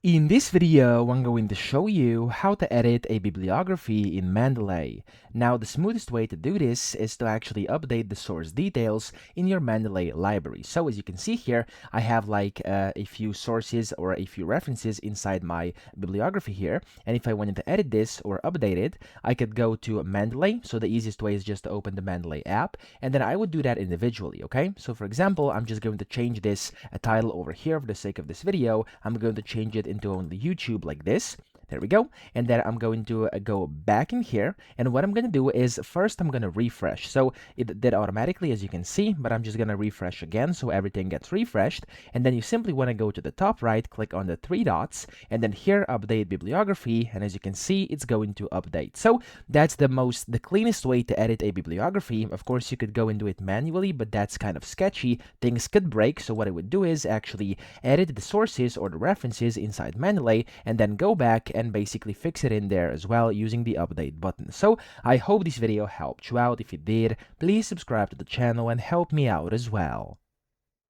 In this video, I'm going to show you how to edit a bibliography in Mendeley. Now, the smoothest way to do this is to actually update the source details in your Mendeley library. So as you can see here, I have like a few sources or a few references inside my bibliography here. And if I wanted to edit this or update it, I could go to Mendeley. So the easiest way is just to open the Mendeley app, and then I would do that individually, okay? So for example, I'm just going to change this title over here for the sake of this video. I'm going to change it into only YouTube like this. There we go. And then I'm going to go back in here. And what I'm going to do is first I'm going to refresh. So it did automatically, as you can see, but I'm just going to refresh again so everything gets refreshed. And then you simply want to go to the top right, click on the three dots, and then here update bibliography. And as you can see, it's going to update. So that's the cleanest way to edit a bibliography. Of course, you could go and do it manually, but that's kind of sketchy. Things could break. So what I would do is actually edit the sources or the references inside Mendeley and then go back and basically fix it in there as well using the update button. So I hope this video helped you out. If it did, please subscribe to the channel and help me out as well.